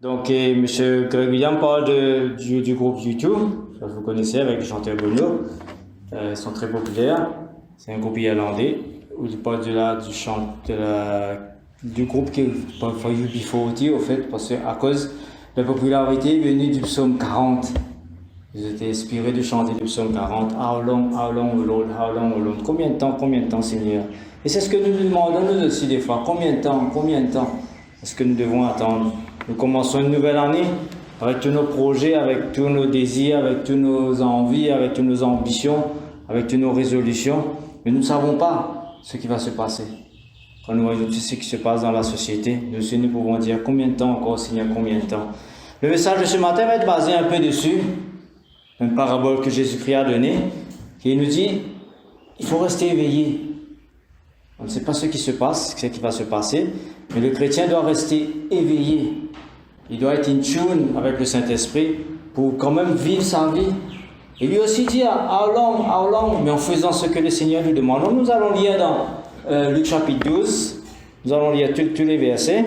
Donc, M. Greg Williams parle du groupe YouTube. Vous connaissez avec le chanteur Bono. Ils sont très populaires. C'est un groupe irlandais où il parle du groupe qui est UB40 au fait, parce qu'à cause de la popularité venue du psaume 40. Ils étaient inspirés de chanter le psaume 40. How long, O Lord, how long, O Lord. Combien de temps, Seigneur? Et c'est ce que nous demandons nous aussi des fois. Combien de temps est-ce que nous devons attendre? Nous commençons une nouvelle année avec tous nos projets, avec tous nos désirs, avec toutes nos envies, avec toutes nos ambitions, avec toutes nos résolutions. Mais nous ne savons pas ce qui va se passer. Quand nous voyons tout ce qui se passe dans la société, nous aussi nous pouvons dire combien de temps encore, Seigneur, combien de temps. Le message de ce matin va être basé un peu dessus, une parabole que Jésus-Christ a donnée, qui nous dit, il faut rester éveillé. On ne sait pas ce qui se passe, ce qui va se passer, mais le chrétien doit rester éveillé. Il doit être in tune avec le Saint-Esprit pour quand même vivre sa vie. Et lui aussi dire, how long, mais en faisant ce que le Seigneur lui demande. Donc, nous allons lire dans Luc chapitre 12, nous allons lire tous les versets,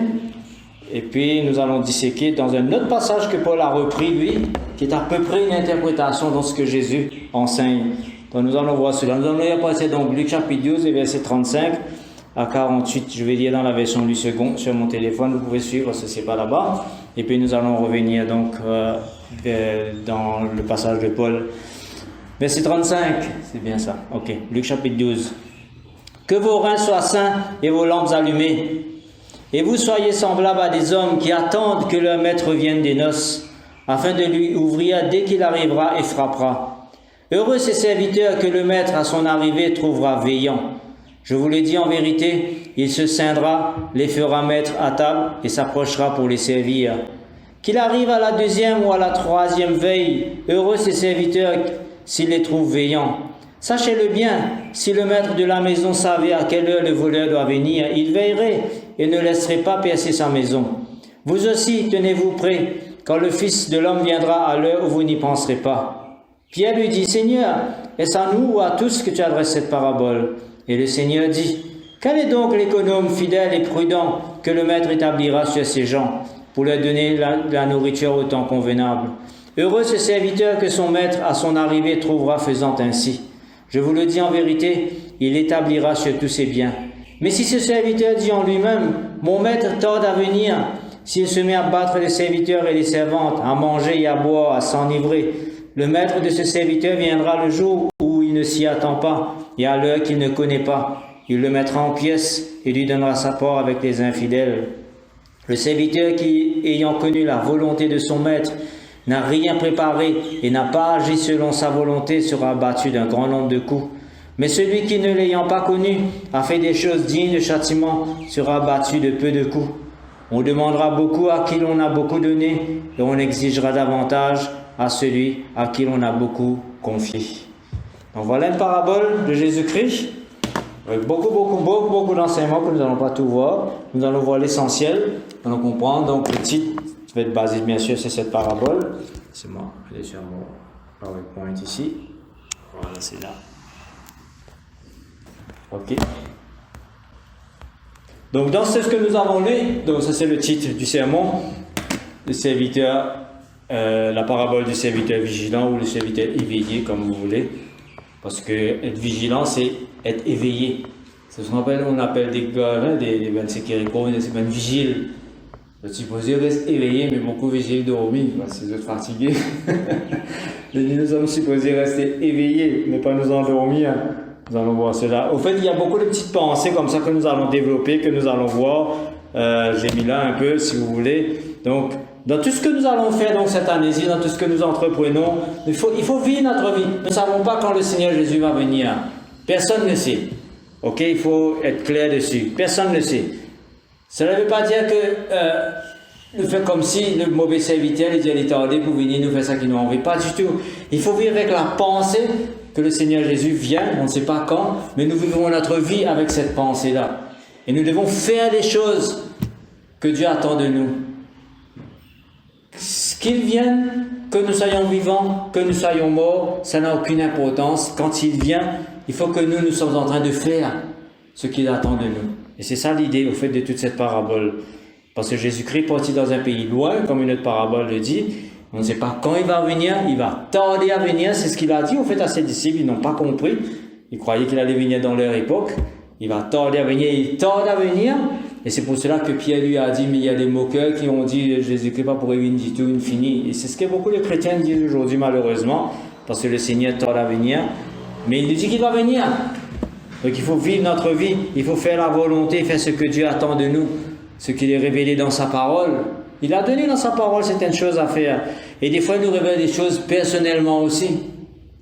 et puis nous allons disséquer dans un autre passage que Paul a repris, lui, qui est à peu près une interprétation de ce que Jésus enseigne. Donc nous allons voir cela. Nous allons lire passer donc Luc chapitre 12, verset 35 à 48. Je vais lire dans la version du second sur mon téléphone. Vous pouvez suivre, ce n'est pas là-bas. Et puis nous allons revenir donc dans le passage de Paul. Verset 35, c'est bien ça. Ok, Luc chapitre 12. Que vos reins soient sains et vos lampes allumées. Et vous soyez semblables à des hommes qui attendent que leur maître vienne des noces, afin de lui ouvrir dès qu'il arrivera et frappera. Heureux ces serviteurs que le maître à son arrivée trouvera veillant. Je vous le dis en vérité, il se ceindra, les fera mettre à table et s'approchera pour les servir. Qu'il arrive à la deuxième ou à la troisième veille, heureux ces serviteurs s'il les trouve veillants. Sachez-le bien, si le maître de la maison savait à quelle heure le voleur doit venir, il veillerait et ne laisserait pas percer sa maison. Vous aussi, tenez-vous prêts, quand le Fils de l'homme viendra à l'heure où vous n'y penserez pas. Pierre lui dit, Seigneur, est-ce à nous ou à tous que tu adresses cette parabole? Et le Seigneur dit, quel est donc l'économe fidèle et prudent que le maître établira sur ses gens pour leur donner la nourriture au temps convenable? Heureux ce serviteur que son maître à son arrivée trouvera faisant ainsi. Je vous le dis en vérité, il établira sur tous ses biens. Mais si ce serviteur dit en lui-même, mon maître tarde à venir, s'il se met à battre les serviteurs et les servantes, à manger et à boire, à s'enivrer, le maître de ce serviteur viendra le jour où il ne s'y attend pas et à l'heure qu'il ne connaît pas. Il le mettra en pièces et lui donnera sa part avec les infidèles. Le serviteur qui, ayant connu la volonté de son maître, n'a rien préparé et n'a pas agi selon sa volonté sera abattu d'un grand nombre de coups. Mais celui qui, ne l'ayant pas connu, a fait des choses dignes de châtiment, sera abattu de peu de coups. On demandera beaucoup à qui l'on a beaucoup donné, et on exigera davantage à celui à qui l'on a beaucoup confié. Donc voilà une parabole de Jésus-Christ, avec beaucoup d'enseignements que nous n'allons pas tout voir. Nous allons voir l'essentiel, nous allons comprendre. Donc le titre va être basé bien sûr sur cette parabole. C'est moi, je vais sur mon PowerPoint ici. Voilà, c'est là. Ok. Donc dans ce que nous avons lu, donc ça c'est le titre du sermon, le serviteur, la parabole du serviteur vigilant ou le serviteur éveillé comme vous voulez, parce que être vigilant c'est être éveillé. C'est ce qu'on appelle des gars, des sécurités, des vigiles. Je suis supposé rester éveillé, mais beaucoup vigiles dormir, parce que vous êtes fatigués. Nous sommes supposés rester éveillés, mais pas nous endormir. Nous allons voir cela. Au fait, il y a beaucoup de petites pensées comme ça que nous allons développer, que nous allons voir. J'ai mis là un peu, si vous voulez. Donc, dans tout ce que nous allons faire donc, cette année-ci, dans tout ce que nous entreprenons, il faut vivre notre vie. Nous ne savons pas quand le Seigneur Jésus va venir. Personne ne sait. Ok, il faut être clair dessus. Personne ne sait. Cela ne veut pas dire que nous fait comme si le mauvais serviteur il est tardé pour venir nous faire ça qui nous envie. Pas du tout. Il faut vivre avec la pensée que le Seigneur Jésus vient, on ne sait pas quand, mais nous vivons notre vie avec cette pensée-là. Et nous devons faire les choses que Dieu attend de nous. Qu'il vienne, que nous soyons vivants, que nous soyons morts, ça n'a aucune importance. Quand il vient, il faut que nous sommes en train de faire ce qu'il attend de nous. Et c'est ça l'idée, au fait, de toute cette parabole. Parce que Jésus-Christ est parti dans un pays loin, comme une autre parabole le dit. On ne sait pas quand il va venir, il va tarder à venir, c'est ce qu'il a dit au fait à ses disciples, ils n'ont pas compris. Ils croyaient qu'il allait venir dans leur époque. Il va tarder à venir, il tarde à venir. Et c'est pour cela que Pierre lui a dit, mais il y a des moqueurs qui ont dit Jésus-Christ pas pour venir du tout, infini. Et c'est ce que beaucoup de chrétiens disent aujourd'hui malheureusement, parce que le Seigneur tarde à venir. Mais il nous dit qu'il va venir. Donc il faut vivre notre vie, il faut faire la volonté, faire ce que Dieu attend de nous, ce qu'il est révélé dans sa parole. Il a donné dans sa parole certaines choses à faire. Et des fois, il nous révèle des choses personnellement aussi.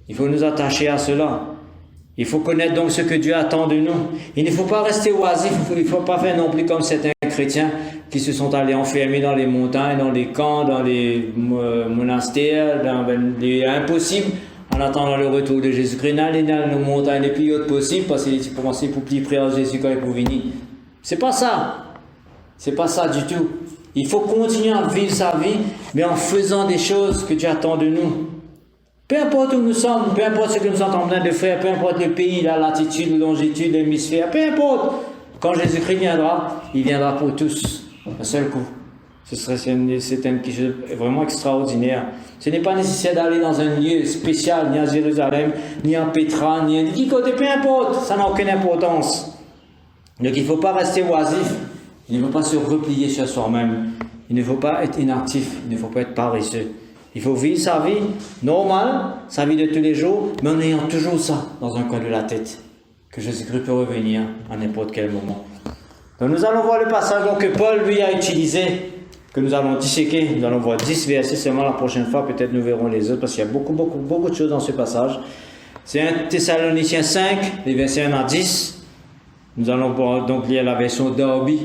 Il faut nous attacher à cela. Il faut connaître donc ce que Dieu attend de nous. Il ne faut pas rester oisif, il ne faut pas faire non plus comme certains chrétiens qui se sont allés enfermer dans les montagnes, dans les camps, dans les monastères, dans les impossibles, en attendant le retour de Jésus-Christ. N'allez dans les montagnes les plus hautes possibles parce qu'il faut commencer pour plus près à Jésus quand il pour venir. C'est pas ça. C'est pas ça du tout. Il faut continuer à vivre sa vie, mais en faisant des choses que Dieu attend de nous. Peu importe où nous sommes, peu importe ce que nous sommes en train de faire, peu importe le pays, la latitude, la longitude, l'hémisphère, peu importe. Quand Jésus-Christ viendra, il viendra pour tous, un seul coup. C'est quelque chose vraiment extraordinaire. Ce n'est pas nécessaire d'aller dans un lieu spécial, ni à Jérusalem, ni à Pétra, ni à qui côté, peu importe, ça n'a aucune importance. Donc il ne faut pas rester oisif. Il ne faut pas se replier sur soi-même. Il ne faut pas être inactif. Il ne faut pas être paresseux. Il faut vivre sa vie normale, sa vie de tous les jours, mais en ayant toujours ça dans un coin de la tête. Que Jésus-Christ peut revenir à n'importe quel moment. Donc nous allons voir le passage que Paul lui a utilisé, que nous allons disséquer. Nous allons voir 10 versets seulement la prochaine fois. Peut-être nous verrons les autres parce qu'il y a beaucoup de choses dans ce passage. C'est 1 Thessaloniciens 5, les versets 1 à 10. Nous allons donc lire la version Darby,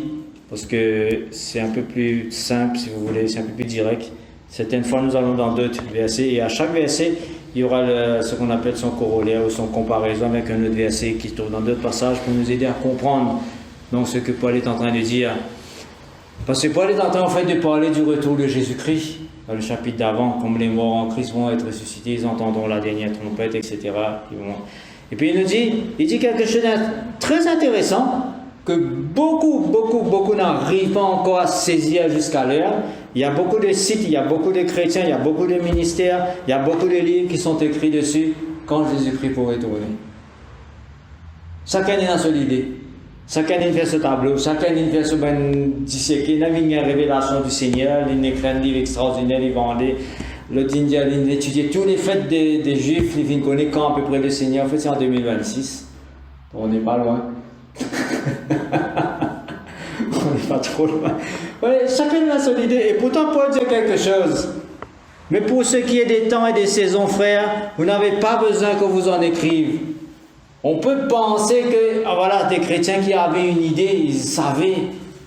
parce que c'est un peu plus simple, si vous voulez, c'est un peu plus direct. Certaines fois, nous allons dans d'autres versets, et à chaque verset, il y aura ce qu'on appelle son corollaire ou son comparaison avec un autre verset qui se trouve dans d'autres passages pour nous aider à comprendre donc, ce que Paul est en train de dire. Parce que Paul est en train en fait de parler du retour de Jésus-Christ, dans le chapitre d'avant, comme les morts en Christ vont être ressuscités, ils entendront la dernière trompette, etc. Et puis il dit quelque chose de très intéressant, que beaucoup n'arrivent pas encore à saisir jusqu'à l'heure. Il y a beaucoup de sites, il y a beaucoup de chrétiens, il y a beaucoup de ministères, il y a beaucoup de livres qui sont écrits dessus quand Jésus-Christ pourrait retourner. Chacun est dans son idée. Chacun fait ce tableau, chacun fait ce disséqué, il y a une révélation du Seigneur, il écrit un livre extraordinaire, il vendait. L'autre Indien, il étudiait tous les faits des Juifs, il connaît quand à peu près le Seigneur. En fait, c'est en 2026. On n'est pas loin. On n'est pas trop loin. Ouais, chacun a son idée. Et pourtant, Paul dit quelque chose. Mais pour ce qui est des temps et des saisons, frères, vous n'avez pas besoin que vous en écrive. On peut penser que, voilà, des chrétiens qui avaient une idée, ils savaient,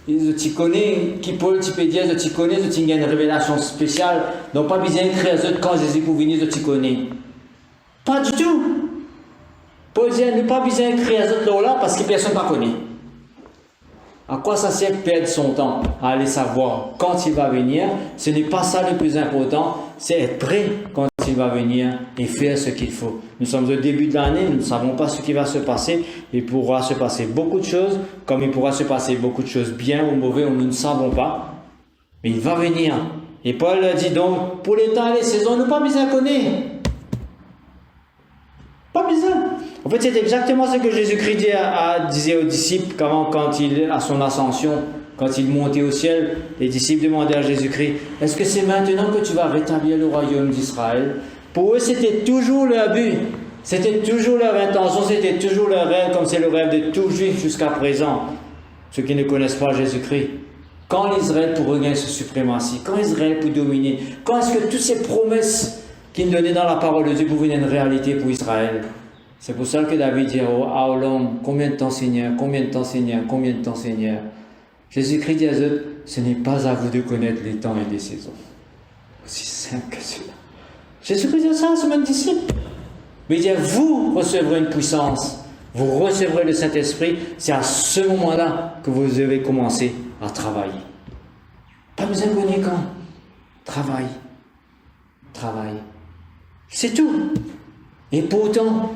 ils connaissent, qui Paul, tu peux dire, tu connais, tu as une révélation spéciale, donc pas besoin d'écrire quand Jésus pour venir, tu connais. Pas du tout. Paul dit, ne pas besoin d'écrire là parce que personne ne va connaît. À quoi ça sert de perdre son temps à aller savoir quand il va venir? Ce n'est pas ça le plus important, c'est être prêt quand il va venir et faire ce qu'il faut. Nous sommes au début de l'année, nous ne savons pas ce qui va se passer. Il pourra se passer beaucoup de choses, comme il pourra se passer beaucoup de choses bien ou mauvais, nous ne savons pas. Mais il va venir. Et Paul dit donc, pour les temps et les saisons, nous pas besoin de connaître. Pas besoin. En fait, c'est exactement ce que Jésus-Christ disait aux disciples quand il, à son ascension, quand il montait au ciel. Les disciples demandaient à Jésus-Christ, est-ce que c'est maintenant que tu vas rétablir le royaume d'Israël? Pour eux, c'était toujours leur but, c'était toujours leur intention, c'était toujours leur rêve, comme c'est le rêve de tout juif jusqu'à présent, ceux qui ne connaissent pas Jésus-Christ. Quand Israël pour regagner sa suprématie, quand Israël pour dominer, quand est-ce que toutes ces promesses qu'il donnait dans la parole de Dieu pour devenir une réalité pour Israël? C'est pour ça que David dit, oh, how long, combien de temps Seigneur, combien de temps Seigneur, combien de temps Seigneur? Jésus-Christ dit à eux, ce n'est pas à vous de connaître les temps et les saisons. Aussi simple que cela. Jésus-Christ dit ça à ce même disciple. Mais il dit, vous recevrez une puissance, vous recevrez le Saint-Esprit, c'est à ce moment-là que vous devez commencer à travailler. Pas besoin de venir quand? Travail. C'est tout. Et pourtant,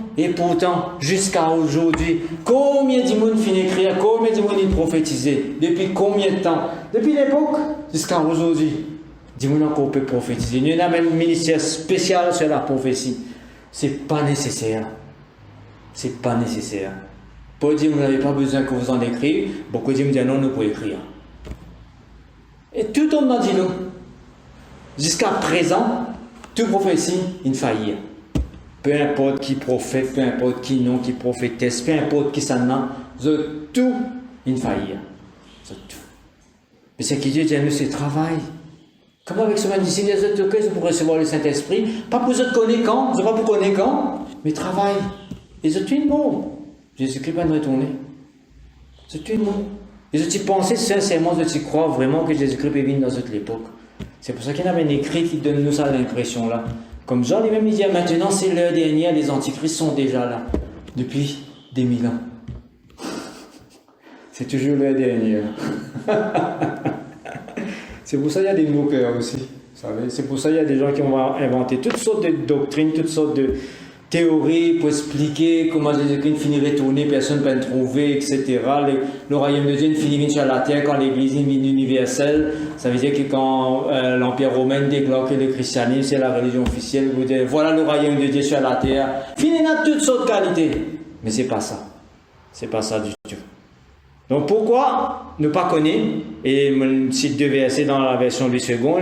jusqu'à aujourd'hui, combien de monde finit écrire, combien de monde prophétiser, depuis combien de temps? Depuis l'époque jusqu'à aujourd'hui. Dis monde encore peut prophétiser. Il y a même un ministère spécial sur la prophétie. C'est pas nécessaire. C'est pas nécessaire. Paul dit, vous n'avez pas besoin que vous en écriviez. Beaucoup disent, non, nous pouvons écrire. Et tout le monde dit non. Jusqu'à présent, toute prophétie, il faillit. Peu importe qui prophète, peu importe qui non, qui prophétesse, peu importe qui s'en a, tout, il faillit. Tout. Mais c'est qui Dieu dit, nous, c'est travail. Comme avec ce ici, les autres que pour recevoir le Saint-Esprit, pas pour eux connaître quand, pas pour connaître quand, mais travail. Et c'est tout le monde. Jésus-Christ va nous retourner. C'est tout le monde. Et je pensais sincèrement, je crois vraiment que Jésus-Christ peut venir dans cette époque. C'est pour ça qu'il y a un écrit qui donne nous ça l'impression-là. Comme Jean lui-même dit, maintenant c'est l'heure dernière, les antichrists sont déjà là. Depuis des 1000 ans. C'est toujours l'heure dernière. C'est pour ça qu'il y a des moqueurs aussi. Vous savez? C'est pour ça qu'il y a des gens qui vont inventer toutes sortes de doctrines, toutes sortes de théories pour expliquer comment Jésus-Christ finirait tourner, personne ne peut le trouver, etc. Le royaume de Dieu ne finit sur la terre quand l'Église est universelle. Ça veut dire que quand l'Empire romain déclare que le christianisme c'est la religion officielle, vous dites voilà le royaume de Dieu sur la terre. Fini dans toutes sortes de qualités. Mais c'est pas ça. C'est pas ça du tout. Donc pourquoi ne pas connaître? Et je cite deux versets dans la version du second,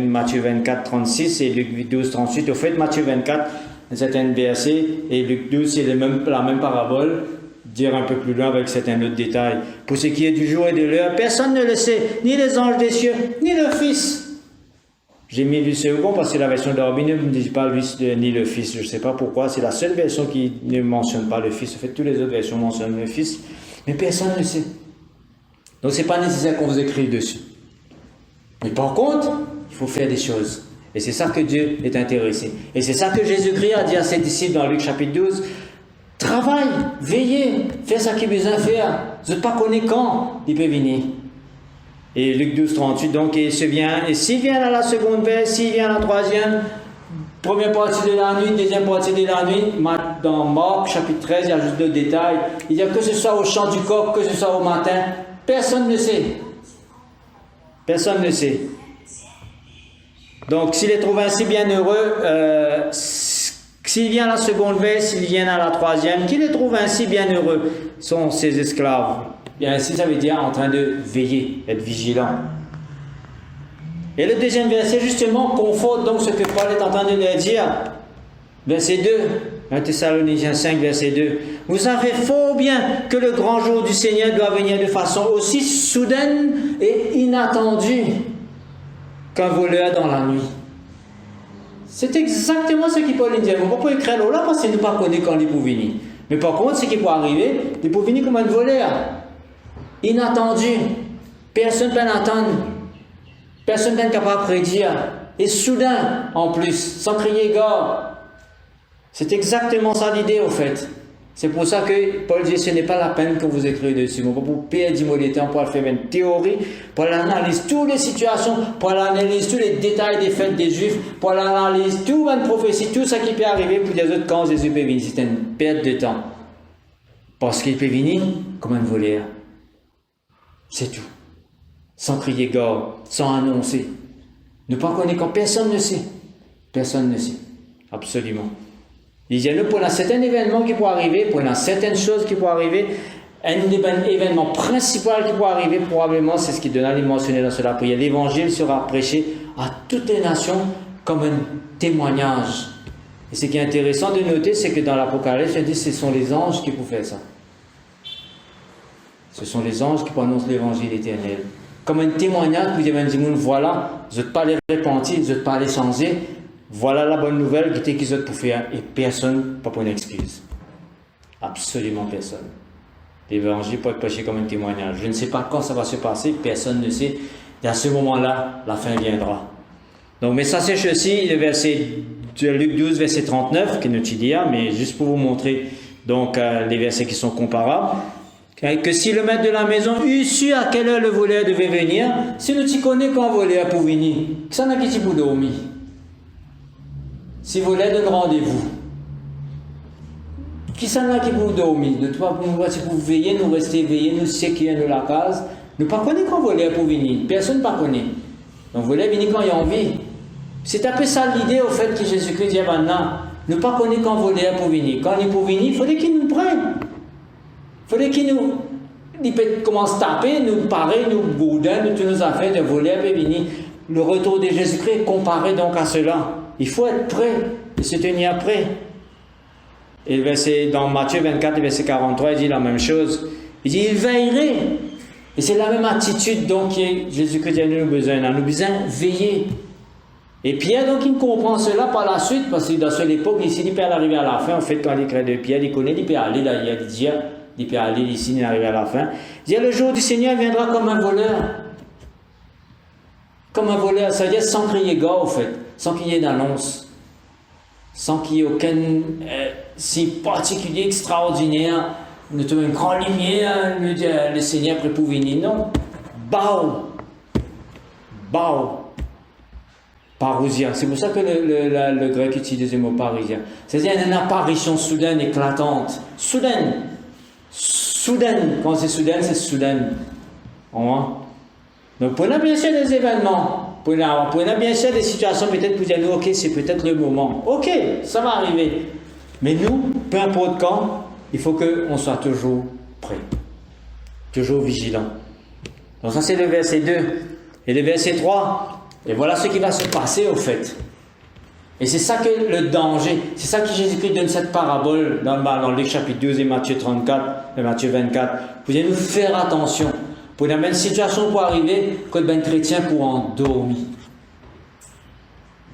Matthieu 24, 36 et Luc 12, 38. Au fait, Matthieu 24, un certain verset, et Luc 12, c'est la même parabole, dire un peu plus loin avec certains autres détails. Pour ce qui est du jour et de l'heure, personne ne le sait, ni les anges des cieux, ni le Fils. J'ai mis du second parce que la version d'Orbi ne me dit pas lui ni le Fils. Je ne sais pas pourquoi, c'est la seule version qui ne mentionne pas le Fils. En fait, toutes les autres versions mentionnent le Fils. Mais personne ne le sait. Donc, ce n'est pas nécessaire qu'on vous écrive dessus. Mais par contre, il faut faire des choses. Et c'est ça que Dieu est intéressé. Et c'est ça que Jésus-Christ a dit à ses disciples dans Luc chapitre 12. Travaille, veillez, fais ce qu'il a besoin de faire. Vous n'êtes pas connu quand il peut venir. Et Luc 12, 38, donc, et s'il vient à la seconde veille, s'il vient à la troisième, première partie de la nuit, deuxième partie de la nuit, dans Marc, chapitre 13, il y a juste deux détails. Il dit que ce soit au chant du coq, que ce soit au matin, personne ne sait. Personne ne sait. Donc, s'il les trouve ainsi bienheureux, s'il vient à la seconde veille, s'il vient à la troisième, qu'il les trouve ainsi bienheureux, sont ses esclaves. Bien, ainsi, ça veut dire en train de veiller, être vigilant. Et le deuxième verset, justement, conforte donc ce que Paul est en train de leur dire. Verset 2, 1 Thessaloniciens 5, verset 2. Vous savez fort bien que le grand jour du Seigneur doit venir de façon aussi soudaine et inattendue qu'un voleur dans la nuit. C'est exactement ce qu'il Paul dit. On ne peut pas écrire là parce qu'il ne pas connaît quand il peut venir. Mais par contre, ce qui peut arriver, il peut venir comme un voleur. Inattendu. Personne ne peut l'entendre. Personne n'est capable de prédire. Et soudain, en plus, sans crier gare. C'est exactement ça l'idée, au fait. C'est pour ça que Paul dit, ce n'est pas la peine que vous écrivez dessus. On peut perdre du temps pour faire une théorie, pour analyser toutes les situations, pour analyser tous les détails des fêtes des Juifs, pour analyser toute une prophétie, tout ce qui peut arriver pour des autres quand Jésus peut venir. C'est une perte de temps. Parce qu'il peut venir comme un voleur. C'est tout. Sans crier gare, sans annoncer. Ne pas connaître quand personne ne sait. Personne ne sait. Absolument. Il y a pour un certain événement qui pourrait arriver, pour une certaine chose qui pourrait arriver, un événement principal qui pourrait arriver, probablement, c'est ce qui donne à les mentionner dans cela prière. L'évangile sera prêché à toutes les nations comme un témoignage. Et ce qui est intéressant de noter, c'est que dans l'Apocalypse, il dit que ce sont les anges qui peuvent faire ça. Ce sont les anges qui prononcent l'évangile éternel. Comme un témoignage, vous avez dit, voilà, vous n'êtes pas les repentis, vous n'êtes pas les changer. Voilà la bonne nouvelle qui était qu'ils ont pour faire. Et personne, pas pour une excuse. Absolument personne. L'évangile peut être prêché comme un témoignage. Je ne sais pas quand ça va se passer, personne ne sait. Et à ce moment-là, la fin viendra. Donc, mais ça c'est ceci, le verset de Luc 12, verset 39, qui nous dit, mais juste pour vous montrer donc les versets qui sont comparables. Que si le maître de la maison eût su à quelle heure le voleur devait venir, si nous t'y connaissons quand voleur pour venir, ça n'a qu'à pour dormir. Si voleur donne rendez-vous, Qui s'en a qui pour dormir? Nous pas pour veiller, nous rester éveillés, nous sécuriser dans la case. Nous ne connaissons pas qu'on voulait pour venir. Personne ne connaît. On voulait venir quand il y a envie. C'est un peu ça l'idée au fait que Jésus-Christ dit maintenant. Nous ne connaissons pas qu'on voulait pour venir. Quand il est pour venir, il faudrait qu'il nous prenne. Il faudrait qu'il nous. Il peut commencer à taper, nous parer, nous gourdin, nous toutes nos affaires de voler pour venir. Le retour de Jésus-Christ comparé donc à cela. Il faut être prêt et se tenir prêt. Et le verset, dans Matthieu 24, verset 43, il dit la même chose. Il dit, il veillerait. Et c'est la même attitude donc que Jésus-Christ a nous besoin. On a besoin de veiller. Et Pierre, donc, il comprend cela par la suite, parce que dans cette époque, ici, il peut arriver à la fin. En fait, quand il crée de Pierre, il connaît, il peut aller, là, il dit, il peut aller ici, il arrive à la fin. Il dit, le jour du Seigneur viendra comme un voleur. Comme un voleur, ça veut dire sans crier gare, en fait, sans qu'il y ait d'annonce. Sans qu'il y ait aucun si particulier, extraordinaire, nous avons une grande lumière, le Seigneur prêt pour venir. Non. Bao. Parousia. C'est pour ça que le grec utilise le mot parousia. C'est-à-dire une apparition soudaine, éclatante. Soudaine. Quand c'est soudaine, c'est soudaine. Donc, pour bien sûr des événements. Pour bien sûr des situations, peut-être pour dire, nous, ok, c'est peut-être le moment. Ok, ça va arriver. Mais nous, peu importe quand, il faut qu'on soit toujours prêt. Toujours vigilant. Donc ça, c'est le verset 2. Et le verset 3, et voilà ce qui va se passer au fait. Et c'est ça que le danger, c'est ça que Jésus-Christ donne cette parabole dans Luc chapitre 12 et Matthieu 34 et Matthieu 24. Vous devez nous faire attention. Pour la même situation pour arriver, que ben chrétien pour endormir.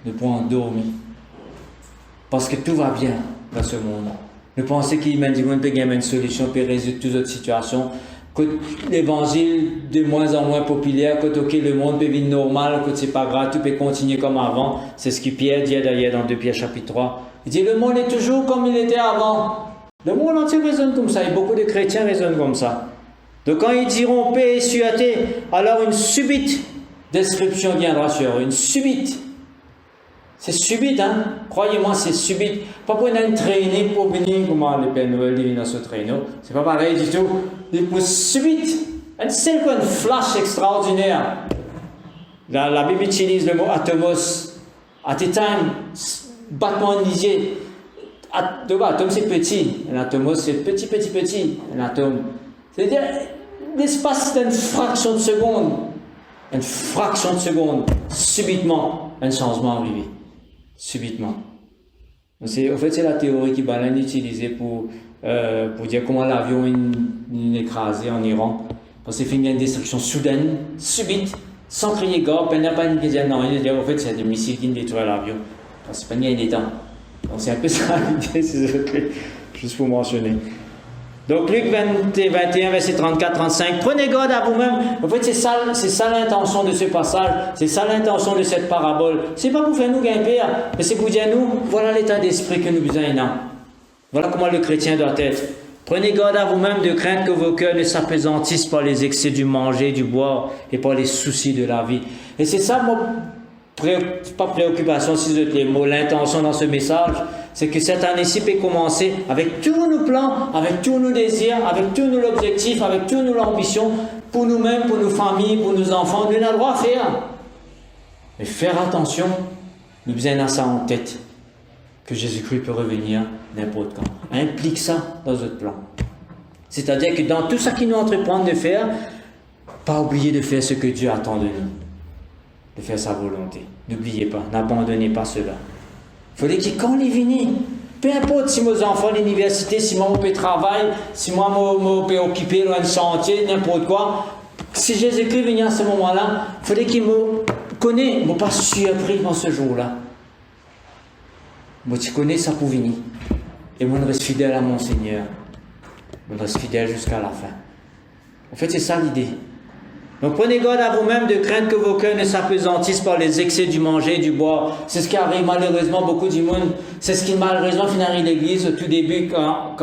Ne pour endormir. Parce que tout va bien dans ce monde. Ne pensez qu'il m'a dit qu'on peut gagner une solution pour résoudre toutes les autres situations. Que l'évangile de moins en moins populaire, que okay, le monde peut vivre normal, que c'est pas grave, tout peut continuer comme avant. C'est ce que Pierre dit d'ailleurs dans 2 Pierre chapitre 3. Il dit le monde est toujours comme il était avant. Le monde entier raisonne comme ça et beaucoup de chrétiens raisonnent comme ça. Donc quand ils diront paix et sûreté, alors une subite description viendra sur eux, une subite. C'est subite, hein? Croyez-moi, c'est subite. Pas pour une traînée pour venir, comment le Père Noël vient dans ce traîneau. C'est pas pareil du tout. Il faut subite. C'est quoi une flash extraordinaire. La Bible utilise le mot atomos. At a time, battement de lisier. Atome, c'est petit. Un atomos, c'est petit. Un atome. C'est-à-dire, l'espace d'une fraction de seconde. Une fraction de seconde. Subitement, un changement arrivé. Subitement. En fait, c'est la théorie qui va l'utiliser pour dire comment l'avion est écrasé en Iran. Parce que c'est une destruction soudaine, subite, sans crier gare, il n'y a pas une question, non, il dit en fait c'est des missiles qui détruisent l'avion. C'est pas ni un état. Donc c'est un peu ça l'idée, juste pour mentionner. Donc Luc 21, verset 34-35, prenez garde à vous-même. En fait, c'est ça l'intention de ce passage, c'est ça l'intention de cette parabole. C'est pas pour faire nous gagner, mais c'est pour dire nous, voilà l'état d'esprit que nous besoin. Voilà comment le chrétien doit être. Prenez garde à vous-même de craindre que vos cœurs ne s'appesantissent par les excès du manger, du boire et par les soucis de la vie. Et c'est ça, pas préoccupation, si vous êtes les mots, l'intention dans ce message, c'est que cette année-ci peut commencer avec tous nos plans, avec tous nos désirs, avec tous nos objectifs, avec toutes nos ambitions, pour nous-mêmes, pour nos familles, pour nos enfants. Nous avons le droit à faire. Mais faire attention, nous avons ça en tête, que Jésus-Christ peut revenir n'importe quand. Implique ça dans notre plan. C'est-à-dire que dans tout ce qui nous entreprend de faire, pas oublier de faire ce que Dieu attend de nous. De faire sa volonté. N'oubliez pas, n'abandonnez pas cela. Il faudrait que quand il vient, peu importe si mes enfants à l'université, si moi je travaille, si moi je peux occuper loin de chantier, n'importe quoi, si Jésus-Christ vient à ce moment-là, il faudrait qu'il me connaisse, je ne pas surpris dans ce jour-là. Moi, tu connais ça pour venir. Et moi, je reste fidèle à mon Seigneur. Je reste fidèle jusqu'à la fin. En fait, c'est ça l'idée. Donc prenez garde à vous-même de craindre que vos cœurs ne s'appesantissent par les excès du manger et du boire. C'est ce qui arrive malheureusement beaucoup du monde. C'est ce qui malheureusement finit l'église au tout début quand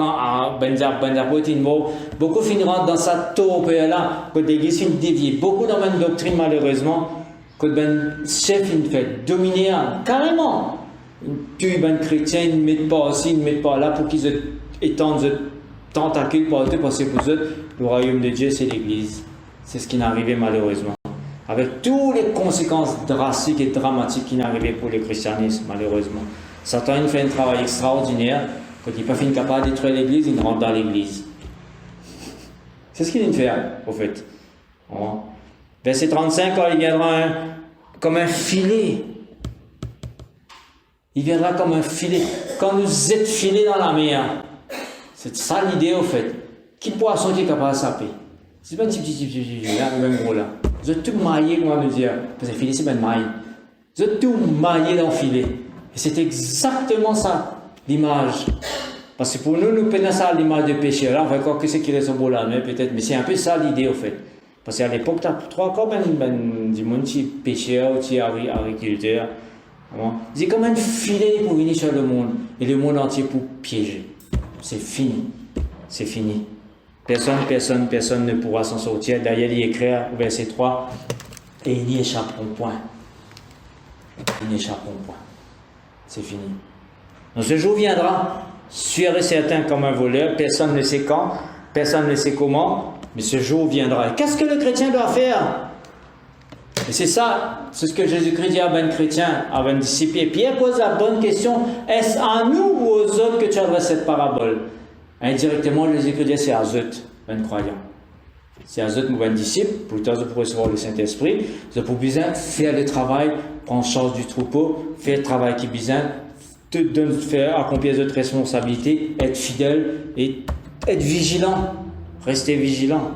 beaucoup finiront dans cette torpeur-là, quand l'église finit déviée. Beaucoup dans une doctrine malheureusement, quand ben chef il fait dominer carrément. Tu ben chrétien, ils ne mettent pas aussi, ils ne mettent pas là pour qu'ils étendre de tentacules pour eux, parce que pour eux, le royaume de Dieu, c'est l'Église. C'est ce qui n'est arrivé malheureusement. Avec toutes les conséquences drastiques et dramatiques qui sont arrivées pour le christianisme, malheureusement. Satan il fait un travail extraordinaire. Quand il n'est pas fini capable de détruire l'Église, il rentre dans l'Église. C'est ce qu'il vient de faire, au fait. Bon. Verset 35, quand il viendra comme un filet. Il viendra comme un filet. Quand nous êtes filés dans la mer, c'est ça l'idée, au fait. Qui poisson qui est capable de saper? C'est pas un petit, là, même gros là. Vous êtes tout maillé, comment nous dire? Parce que filet, c'est pas une maille. Vous êtes tout maillé dans le filet. Et c'est exactement ça, l'image. Parce que pour nous, nous prenons ça l'image de péché. Là, on va voir que c'est qui reste au bout là, mais peut-être. Mais c'est un peu ça l'idée, au fait. Parce qu'à l'époque, tu as trois corps, du monde qui est pécheur, qui est agriculteur. C'est comme un filet pour venir sur le monde. Et le monde entier pour piéger. C'est fini. C'est fini. Personne ne pourra s'en sortir. D'ailleurs, il écrit au verset 3, et ils n'y échapperont point. Ils n'échapperont point. C'est fini. Donc ce jour viendra, sûr et certain comme un voleur, personne ne sait quand, personne ne sait comment, mais ce jour viendra. Et qu'est-ce que le chrétien doit faire? Et c'est ça, c'est ce que Jésus-Christ dit à un chrétien, à un disciple. Et Pierre pose la bonne question, est-ce à nous ou aux autres que tu adresses cette parabole? Indirectement, Jésus-Christ dit, c'est à eux, un croyant. C'est à eux, un disciple, pour recevoir le Saint-Esprit, c'est pour bien faire le travail, prendre charge du troupeau, faire le travail qui est bien, faire accomplir votre responsabilité, être fidèle et être vigilant. Rester vigilant.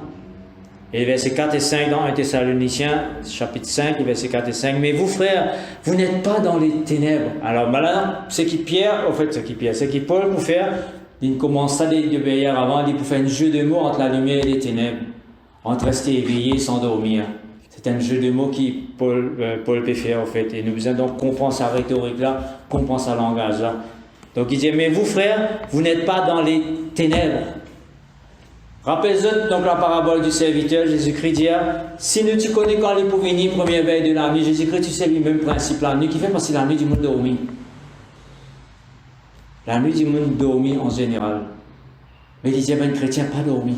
Et les versets 4 et 5 dans 1 Thessaloniciens, chapitre 5, les versets 4 et 5. Mais vous, frères, vous n'êtes pas dans les ténèbres. Alors maintenant, ce qui Paul pour faire, il commence ça hier avant, il pour faire un jeu de mots entre la lumière et les ténèbres. Entre rester éveillé et s'endormir. C'est un jeu de mots qui Paul peut faire, en fait. Et nous besoin donc comprendre sa rhétorique-là, comprendre sa langage-là. Donc il dit, mais vous, frères, vous n'êtes pas dans les ténèbres. Rappelez-vous donc la parabole du serviteur, Jésus-Christ dit, si nous tu connais quand il est pour venir, première veille de la nuit, Jésus-Christ, tu sais le même principe, la nuit qui fait parce que la nuit du monde dormi. La nuit du monde dormi en général. Mais il disait, ben, chrétien, pas dormi.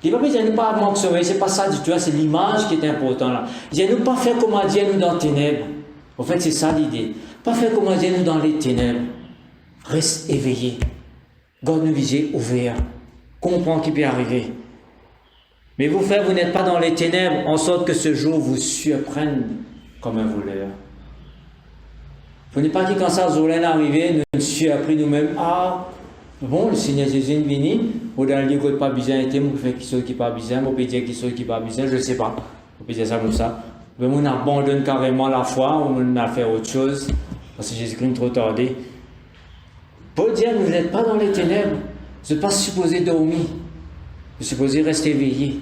Il ne va pas dire, nous pas manque de sommeil, c'est pas ça du tout, c'est l'image qui est importante là. Il dit, nous pas faire comme Dieu nous dans les ténèbres. En fait, c'est ça l'idée. Pas faire comme Dieu nous dans les ténèbres. Reste éveillé. Garde nos visiers ouverts. Comprends qui peut arriver. Mais vous, frères, vous n'êtes pas dans les ténèbres, en sorte que ce jour vous surprenne comme un voleur. Vous n'êtes pas dit quand ça, Zola est arrivé, nous nous surpris nous-mêmes. Ah, bon, le Seigneur Jésus est venu, ou dans le lieu qui pas besoin d'être, ou fait qui sont qui pas besoin, ou peut dire qui sont qui pas besoin, je ne sais pas. On peut dire ça comme ça. Mais on abandonne carrément la foi, ou on a fait autre chose, parce que Jésus-Christ est trop tardé. Paul dit, vous n'êtes pas dans les ténèbres. Vous n'êtes pas supposé dormir. Vous êtes supposé rester éveillé.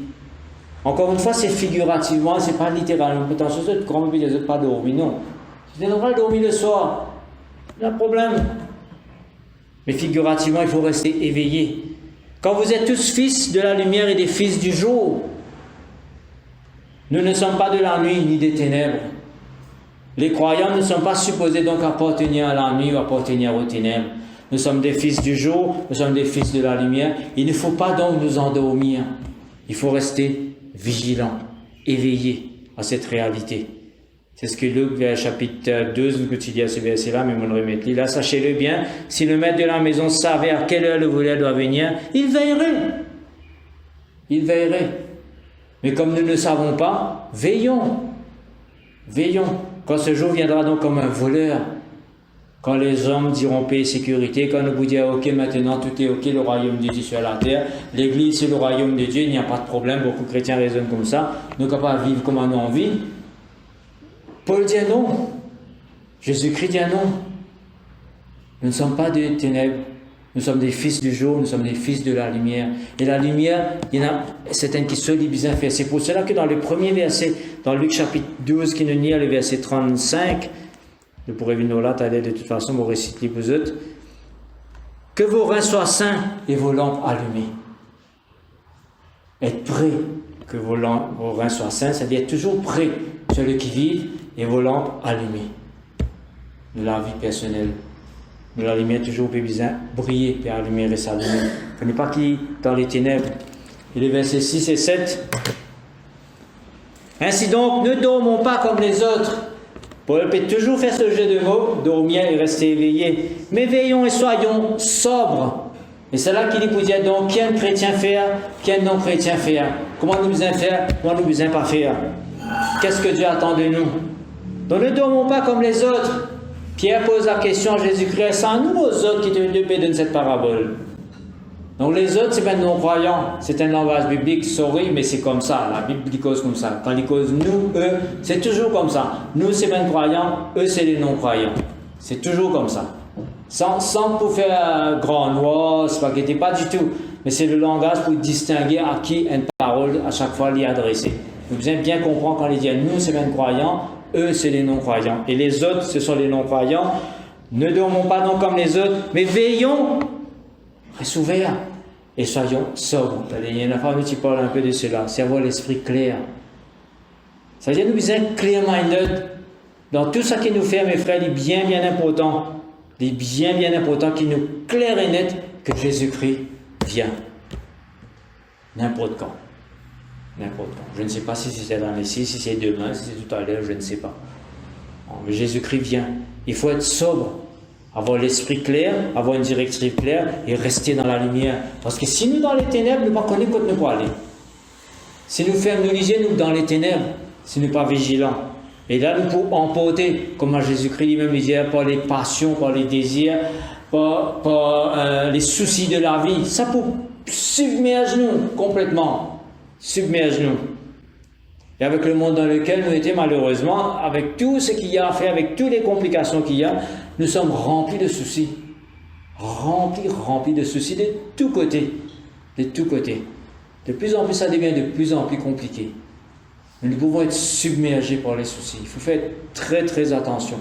Encore une fois, c'est figurativement, c'est pas littéralement. Attention, vous n'êtes pas dormi, non. Vous êtes pas dormi le soir. Il y a un problème. Mais figurativement, il faut rester éveillé. Quand vous êtes tous fils de la lumière et des fils du jour, nous ne sommes pas de la nuit ni des ténèbres. Les croyants ne sont pas supposés donc appartenir à la nuit ou appartenir aux ténèbres. Nous sommes des fils du jour, nous sommes des fils de la lumière. Il ne faut pas donc nous endormir. Il faut rester vigilant, éveillé à cette réalité. C'est ce que Luc, chapitre 2, nous quotidien à ce verset-là, mais on le remet là. Sachez-le bien, si le maître de la maison savait à quelle heure le voleur doit venir, il veillerait. Il veillerait. Mais comme nous ne le savons pas, veillons. Veillons. Quand ce jour viendra donc comme un voleur, quand les hommes diront paix et sécurité, quand nous vous dirons ok, maintenant tout est ok, le royaume de Dieu sur la terre, l'église c'est le royaume de Dieu, il n'y a pas de problème, beaucoup de chrétiens raisonnent comme ça, nous sommes capables de vivre comme nous avons envie. Paul dit non, Jésus-Christ dit non. Nous ne sommes pas des ténèbres, nous sommes des fils du jour, nous sommes des fils de la lumière. Et la lumière, il y en a certaines qui se lisent faire. C'est pour cela que dans le premier verset, dans Luc chapitre 12, qui nous lit le verset 35, je pourrais venir là, t'allais de toute façon, vous récitez vous autres. Que vos reins soient saints et vos lampes allumées. Être prêt, que vos reins soient saints, c'est-à-dire être toujours prêt, celui qui vit, et vos lampes allumées. De la vie personnelle. Mais la lumière toujours peut bien briller, puis la lumière est s'allumer. Il ne faut pas qu'il dans les ténèbres. Et les versets 6 et 7. Ainsi donc, ne dormons pas comme les autres. Paul peut toujours faire ce jeu de mots, dormir et rester éveillé. Mais veillons et soyons sobres. Et c'est là qu'il est pour dire donc, qu'un chrétien faire, qu'un non-chrétien faire. Comment nous besoin faire, comment nous besoin pas faire. Qu'est-ce que Dieu attend de nous? Donc ne dormons pas comme les autres. Pierre pose la question à Jésus-Christ, c'est à nous aux autres qui donne cette parabole. Donc les autres, c'est pas non-croyants, c'est un langage biblique, sorry, mais c'est comme ça, la Bible dit cause comme ça. Quand il cause nous, eux, c'est toujours comme ça. Nous, c'est les croyants, eux, c'est les non-croyants. C'est toujours comme ça. Sans pour faire grand noir, spaghetti, pas du tout. Mais c'est le langage pour distinguer à qui une parole à chaque fois l'y adresser. Vous devez bien comprendre quand il dit nous, c'est les croyants, eux, c'est les non-croyants. Et les autres, ce sont les non-croyants. Ne dormons pas donc comme les autres, mais veillons, restons ouverts et soyons sobres. Il y a une femme qui parle un peu de cela, c'est avoir l'esprit clair. Ça veut dire nous sommes clear-minded. Dans tout ce qui nous fait, mes frères, il est bien, bien important. Il est bien, bien important qu'il nous clair et net que Jésus-Christ vient. N'importe quand. N'importe quand. Je ne sais pas si c'est dans les 6, si c'est demain, si c'est tout à l'heure, je ne sais pas. Mais Jésus-Christ vient. Il faut être sobre, avoir l'esprit clair, avoir une directive claire et rester dans la lumière. Parce que si nous dans les ténèbres, nous ne connaissons pas où nous aller. Si nous faisons nous liser, nous dans les ténèbres, si nous ne sommes pas vigilants. Et là, nous pouvons emporter, comme Jésus-Christ lui-même disait, par les passions, par les désirs, par les soucis de la vie. Ça peut submerger nous complètement. Submerge nous. Et avec le monde dans lequel nous étions, malheureusement, avec tout ce qu'il y a à faire, avec toutes les complications qu'il y a, nous sommes remplis de soucis. Remplis de soucis de tous côtés. De tous côtés. De plus en plus, ça devient de plus en plus compliqué. Nous pouvons être submergés par les soucis. Il faut faire très très attention,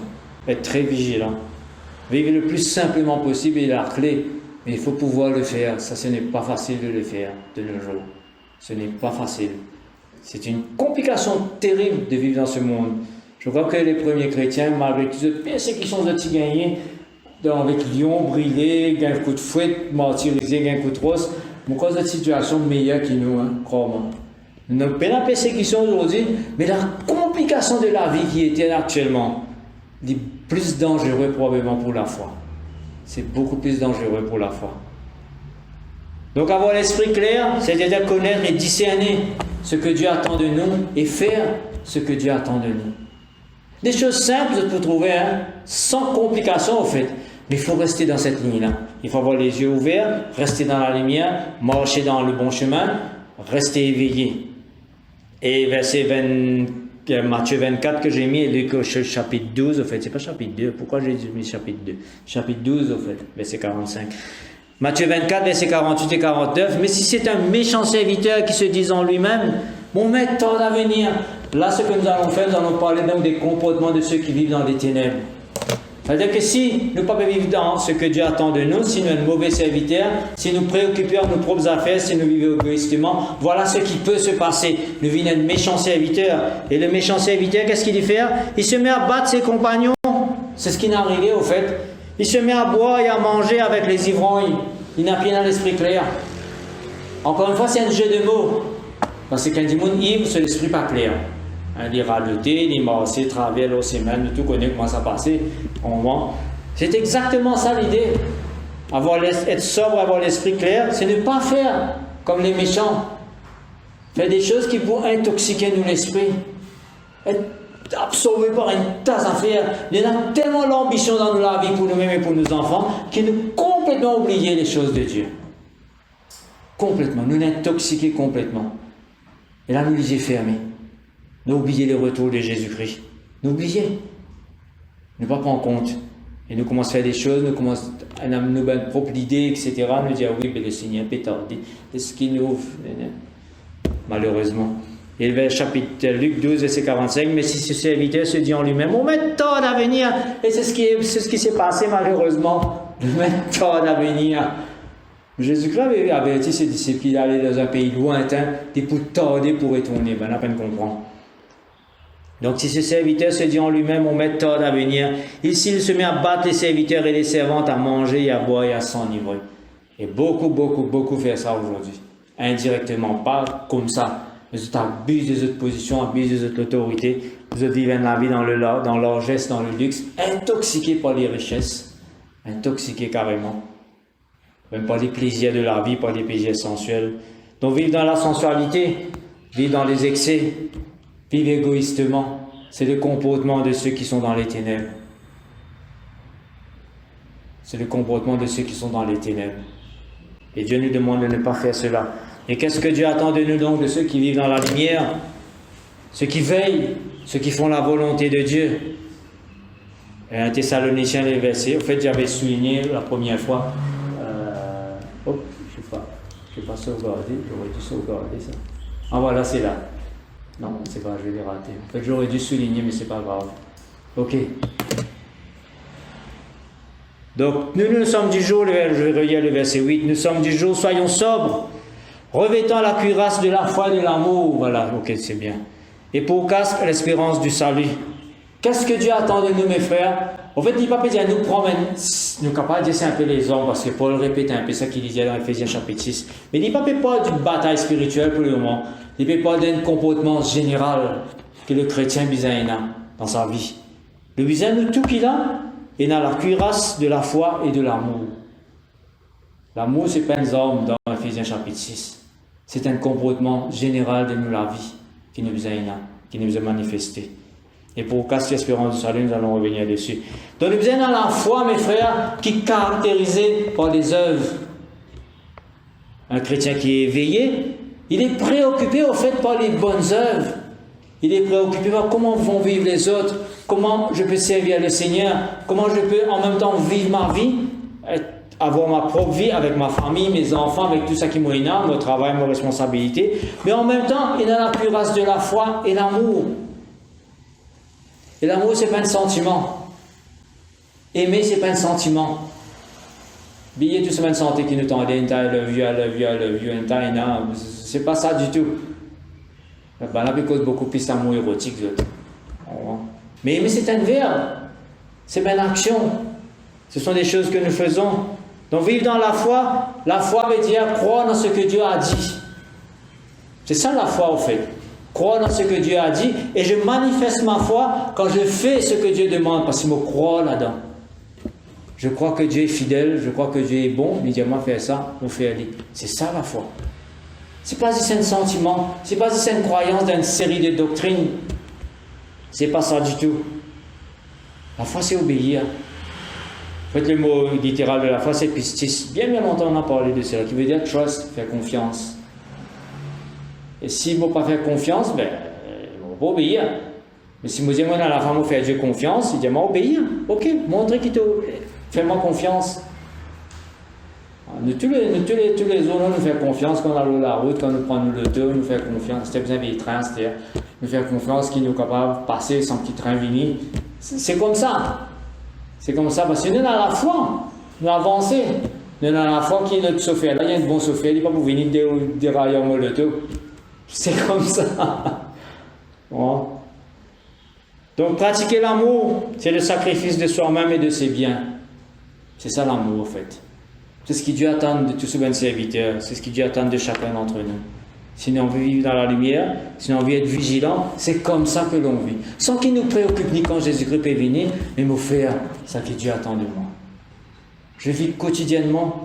être très vigilant. Vivre le plus simplement possible est la clé, mais il faut pouvoir le faire. Ça, ce n'est pas facile de le faire de nos jours. Ce n'est pas facile. C'est une complication terrible de vivre dans ce monde. Je crois que les premiers chrétiens, malgré toutes les persécutions qu'ils ont gagnées, avec Lyon, brûlé, un coup de fouet, martyrisé, un coup de rose, mais cause de situation meilleure que nous, crois-moi. Nous n'avons pas la persécution aujourd'hui, mais la complication de la vie qui était actuellement est plus dangereux probablement pour la foi. C'est beaucoup plus dangereux pour la foi. Donc avoir l'esprit clair, c'est-à-dire connaître et discerner ce que Dieu attend de nous et faire ce que Dieu attend de nous. Des choses simples, vous pouvez trouver, sans complication en fait. Mais il faut rester dans cette ligne-là. Il faut avoir les yeux ouverts, rester dans la lumière, marcher dans le bon chemin, rester éveillé. Et Matthieu 24 que j'ai mis, et Luc chapitre 12, au fait, c'est pas chapitre 2, pourquoi j'ai mis chapitre 2? Chapitre 12, au fait, verset 45. Matthieu 24, versets 48 et 49. Mais si c'est un méchant serviteur qui se dit en lui-même, mon maître tarde à venir. Là, ce que nous allons faire, nous allons parler donc des comportements de ceux qui vivent dans les ténèbres. C'est-à-dire que si nous ne pouvons pas vivre dans ce que Dieu attend de nous, si nous sommes un mauvais serviteur, si nous préoccupons de nos propres affaires, si nous vivons égoïstement, voilà ce qui peut se passer. Nous vivons un méchant serviteur. Et le méchant serviteur, qu'est-ce qu'il fait? Il se met à battre ses compagnons. C'est ce qui n'est arrivé au fait. Il se met à boire et à manger avec les ivrognes. Il n'a rien dans l'esprit clair. Encore une fois, c'est un jeu de mots. Parce que quand il dit monde ivre, c'est l'esprit pas clair. Les radotés, les massés, travers les semaines, nous tout connaissons comment ça passait. C'est exactement ça l'idée. Être sobre, avoir l'esprit clair, c'est ne pas faire comme les méchants. Faire des choses qui vont intoxiquer nous l'esprit. Être absorbé par une tasse d'affaires. Il y a tellement l'ambition dans la vie pour nous-mêmes et pour nos enfants qu'ils nous complètement oublié les choses de Dieu. Complètement. Nous l'intoxiquer complètement. Et là, nous les yeux fermés. Nous oublier les retours de Jésus-Christ. Nous oublier. Ne pas prendre compte. Et nous commençons à faire des choses, nous commençons à nous avoir une propre idée, etc. Nous dire oui, mais le Seigneur peut tarder. C'est ce qui nous. Malheureusement. Et le chapitre Luc 12, verset 45, mais si ce serviteur se dit en lui-même, mon maître tarde à venir, et c'est ce qui s'est passé malheureusement, le maître tarde à venir. Jésus-Christ avait averti ses disciples qu'il allait dans un pays lointain, des pour tarder pour retourner, ben, on a peine comprendre. Donc si ce serviteur se dit en lui-même, mon maître tarde à venir, ici il se met à battre les serviteurs et les servantes, à manger et à boire et à s'enivrer. Et beaucoup font ça aujourd'hui. Indirectement, pas comme ça. Les autres abusent des autres positions, abusent des autres autorités. Les autres vivent la vie dans l'orgesse, dans le luxe, intoxiqués par les richesses, intoxiqués carrément. Même par les plaisirs de la vie, par les plaisirs sensuels. Donc vivre dans la sensualité, vivre dans les excès, vivre égoïstement, c'est le comportement de ceux qui sont dans les ténèbres. C'est le comportement de ceux qui sont dans les ténèbres. Et Dieu nous demande de ne pas faire cela. Et qu'est-ce que Dieu attend de nous donc, de ceux qui vivent dans la lumière, ceux qui veillent, ceux qui font la volonté de Dieu? Et 1 Thessaloniciens, les versets, en fait j'avais souligné la première fois, je ne sais pas sauvegarder, j'aurais dû sauvegarder ça. Ah voilà, c'est là. Non, c'est pas, je l'ai raté. En fait j'aurais dû souligner, mais c'est pas grave. Ok. Donc, nous sommes du jour, je vais relire le verset 8, nous sommes du jour, soyons sobres, revêtant la cuirasse de la foi et de l'amour. Voilà, ok, c'est bien. Et pour casque, l'espérance du salut. Qu'est-ce que Dieu attend de nous, mes frères? En fait, il ne peut pas dire nous promène, nous capables de dire c'est un peu les hommes, parce que Paul répète un peu ça qu'il disait dans Ephésiens chapitre 6. Mais il ne peut pas d'une bataille spirituelle pour le moment. Il ne peut pas d'un comportement général que le chrétien a dans sa vie. Le besoin de tout qu'il a, et dans la cuirasse de la foi et de l'amour. L'amour, c'est pas une arme dans Ephésiens chapitre 6. C'est un comportement général de nous la vie qui nous a manifesté. Et pour casser l'espérance du salut, nous allons revenir dessus. Donc, nous sommes dans la foi, mes frères, qui est caractérisée par les œuvres. Un chrétien qui est éveillé, il est préoccupé au fait par les bonnes œuvres. Il est préoccupé par comment vont vivre les autres, comment je peux servir le Seigneur, comment je peux en même temps vivre ma vie, avoir ma propre vie avec ma famille, mes enfants, avec tout ça qui m'énerve, mon travail, mes responsabilités. Mais en même temps, il a la cuirasse de la foi et l'amour. Et l'amour, c'est pas un sentiment. Aimer, c'est pas un sentiment. Billet tout semaine santé qui nous tendait, I love you, c'est pas ça du tout. Ben là, cause beaucoup plus d'amour érotique. Mais aimer, c'est un verbe. C'est une action. Ce sont des choses que nous faisons. Donc, vivre dans la foi veut dire croire dans ce que Dieu a dit. C'est ça la foi, au fait. Croire dans ce que Dieu a dit. Et je manifeste ma foi quand je fais ce que Dieu demande, parce qu'il me croit là-dedans. Je crois que Dieu est fidèle, je crois que Dieu est bon. Il dit, moi, faire ça, on fait aller. C'est ça la foi. C'est pas juste un sentiment, c'est pas juste une croyance d'une série de doctrines. C'est pas ça du tout. La foi, c'est obéir. En fait, le mot littéral de la foi, c'est pistis. Bien longtemps, on a parlé de cela, qui veut dire trust, faire confiance. Et s'il ne faut pas faire confiance, ben, il ne va pas obéir. Mais si vous dites, moi, dans la femme, vous faire Dieu confiance, il dit, moi, obéir. Ok, montrez qu'il te. Fais-moi confiance. Nous, tous les jours, nous faisons confiance quand on a la route, quand nous prenons le tour, nous faisons confiance. C'était besoin des trains, c'est-à-dire nous faisons confiance qu'il nous est capable de passer sans petit train venir. C'est comme ça. C'est comme ça, parce que nous, dans la foi, nous avançons. Nous, dans la foi, qui est notre chauffeur. Là, il y a un bon chauffeur, il n'est pas pour venir dérailler le tour. C'est comme ça. Bon. Donc, pratiquer l'amour, c'est le sacrifice de soi-même et de ses biens. C'est ça l'amour, en fait. C'est ce que Dieu attend de tous ses serviteurs. C'est ce que Dieu attend de chacun d'entre nous. Si on veut vivre dans la lumière, si on veut être vigilant, c'est comme ça que l'on vit. Sans qu'il nous préoccupe ni quand Jésus-Christ peut venir, mais nous faire ce que Dieu attend de moi. Je vis quotidiennement,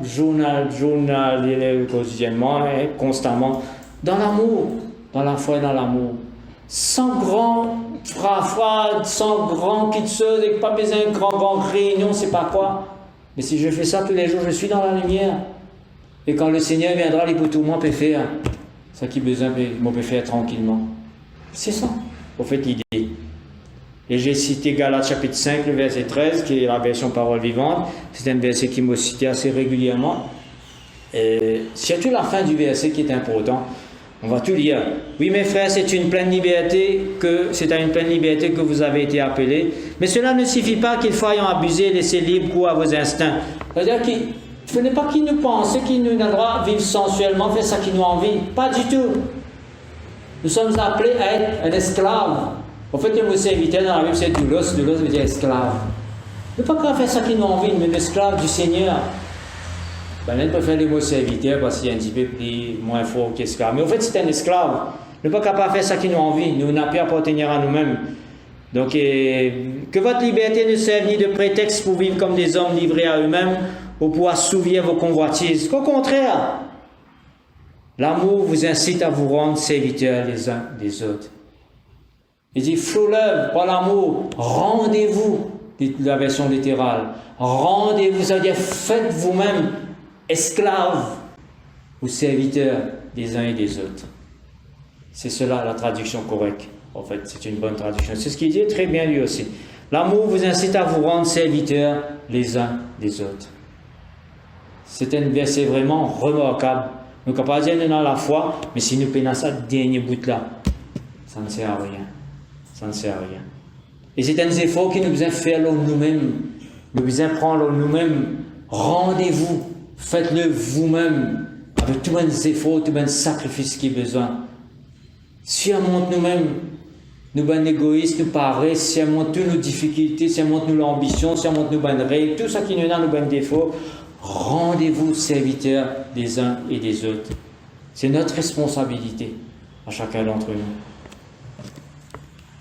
quotidiennement et constamment, dans l'amour, dans la foi et dans l'amour. Sans grand frafrade, sans grand kitschose, et pas besoin de grand réunion, c'est pas quoi. Mais si je fais ça tous les jours, je suis dans la lumière. Et quand le Seigneur viendra, les tout moi peut faire. Ce qui besoin, moi peut faire tranquillement. C'est ça, au fait, l'idée. Et j'ai cité Galates chapitre 5, le verset 13, qui est la version parole vivante. C'est un verset qui m'a cité assez régulièrement. Et surtout la fin du verset qui est important. On va tout lire. Oui, mes frères, c'est à une pleine liberté que vous avez été appelés. Mais cela ne suffit pas qu'il faille en abuser et laisser libre cours à vos instincts. C'est-à-dire qu'il ne faut pas qu'il nous pense, qu'il nous a le droit de vivre sensuellement, faire ça qui nous envie. Pas du tout. Nous sommes appelés à être un esclave En fait, le mot serviteur dans la Bible, c'est doulos. Doulos veut dire esclave. Ne pas qu'à faire ça qui nous envie, mais l'esclave du Seigneur. Ben, on peut faire le mot serviteur parce qu'il est un petit peu plus, moins fort qu'esclave. Mais en fait, c'est un esclave. Ne pas capable de faire ça qui nous envie. Nous n'avons pas à appartenir à nous-mêmes. Donc, que votre liberté ne serve ni de prétexte pour vivre comme des hommes livrés à eux-mêmes ou pour assouvir vos convoitises. Qu'au contraire, l'amour vous incite à vous rendre serviteurs les uns des autres. Il dit, flot-l'œuvre par l'amour, rendez-vous, dit la version littérale. Rendez-vous, ça veut dire faites vous-même esclaves ou serviteurs des uns et des autres. C'est cela la traduction correcte. En fait, c'est une bonne traduction. C'est ce qu'il dit très bien lui aussi. L'amour vous incite à vous rendre serviteurs les uns des autres. C'est un verset vraiment remarquable. Nous ne pouvons pas dire nous dans la foi, mais si nous peinons ça dernier bout là, ça ne sert à rien. Ça ne sert à rien. Et c'est un effort que nous devons faire nous-mêmes. Nous devons prendre nous-mêmes. Rendez-vous. Faites-le vous-même. Avec tous les efforts, tous les sacrifices qu'il y a besoin. Si on montre nous-mêmes, nous sommes égoïstes, nous paraît, si on montre toutes nos difficultés, si on montre nos ambitions, si on montre nos bonnes règles, tout ça qui nous donne nos bonnes défauts, rendez-vous serviteurs des uns et des autres. C'est notre responsabilité à chacun d'entre nous.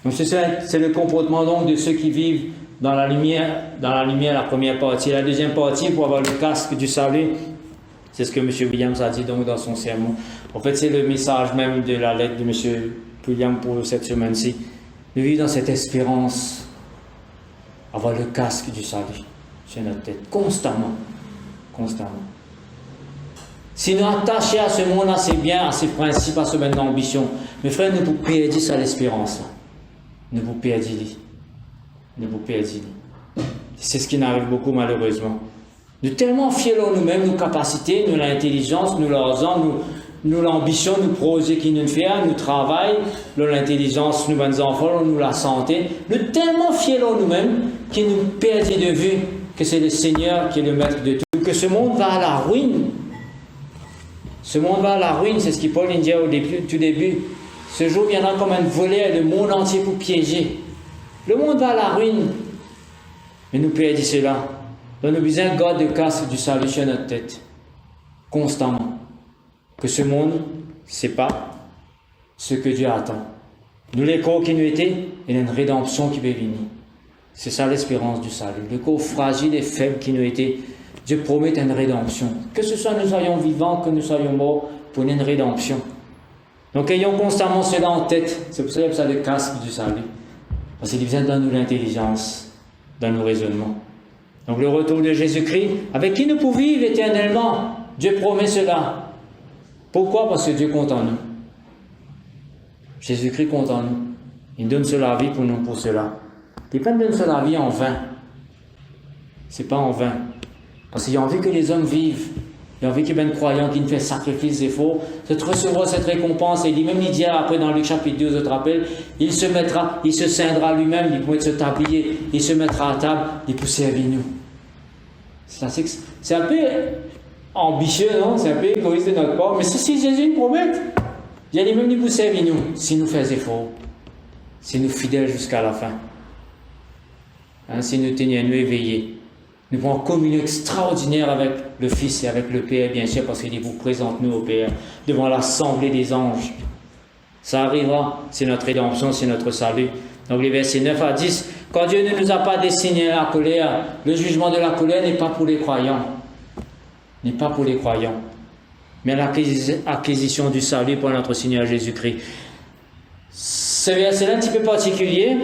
Donc c'est le comportement donc de ceux qui vivent dans la lumière, la première partie. La deuxième partie, pour avoir le casque du salut, c'est ce que M. Williams a dit donc dans son sermon. En fait, c'est le message même de la lettre de M. Williams pour cette semaine-ci. De vivre dans cette espérance, avoir le casque du salut sur notre tête, constamment. Constamment. Si nous attachons à ce monde, à ses biens, à ses principes, à ce même d'ambition, mes frères, ne vous perdez ça l'espérance. Ne vous perdez. Ne vous perdez. C'est ce qui n'arrive beaucoup malheureusement. Nous tellement fiers en nous-mêmes, nos capacités, nous l'intelligence, nous l'argent, nous l'ambition, nous projets qui nous fait, nous travail, nous l'intelligence, nous bonnes enfants, nous la santé. Nous tellement fiers en nous-mêmes que nous perdons de vue que c'est le Seigneur qui est le maître de tout, que ce monde va à la ruine. Ce monde va à la ruine, c'est ce que Paul dit au tout début. Ce jour viendra comme un volet le monde entier pour piéger. Le monde va à la ruine. Mais nous perdons cela. Donc nous besoin garder le casque du salut sur notre tête. Constamment. Que ce monde, ce n'est pas ce que Dieu attend. Nous, les corps qui nous étaient, il y a une rédemption qui va venir. C'est ça l'espérance du salut. Le corps fragile et faible qui nous étaient, Dieu promet une rédemption. Que ce soit nous soyons vivants, que nous soyons morts, pour une rédemption. Donc ayons constamment cela en tête. C'est pour ça qu'il y a le casque du salut. Parce qu'il vient dans nous l'intelligence, dans nos raisonnements. Donc le retour de Jésus-Christ, avec qui nous pouvons vivre éternellement. Dieu promet cela. Pourquoi? Parce que Dieu compte en nous. Jésus-Christ compte en nous. Il donne cela vie pour nous, pour cela. Il ne donne pas cela vie en vain. Ce n'est pas en vain. Parce qu'il a envie que les hommes vivent. Il a envie qu'il y ait un croyant qui ne fait sacrifice efforts, de recevoir cette récompense. Et il dit, même il dit après dans Luc chapitre 2, je te rappelle, il se ceindra lui-même, il pourrait se tablier, il se mettra à table, il peut servir nous. C'est un peu ambitieux, non? C'est un peu égoïste de notre part, mais c'est si Jésus nous promet. Il dit même, il peut servir nous, si nous faisons effort, si nous fidèles jusqu'à la fin. Hein, si nous tenions nous éveillés. Nous avons une communion extraordinaire avec le Fils et avec le Père, bien sûr, parce qu'il dit, vous présente-nous au Père, devant l'assemblée des anges. Ça arrivera, c'est notre rédemption, c'est notre salut. Donc les versets 9 à 10, quand Dieu ne nous a pas destiné la colère, le jugement de la colère n'est pas pour les croyants. N'est pas pour les croyants. Mais l'acquisition du salut pour notre Seigneur Jésus-Christ. Ce verset est un petit peu particulier,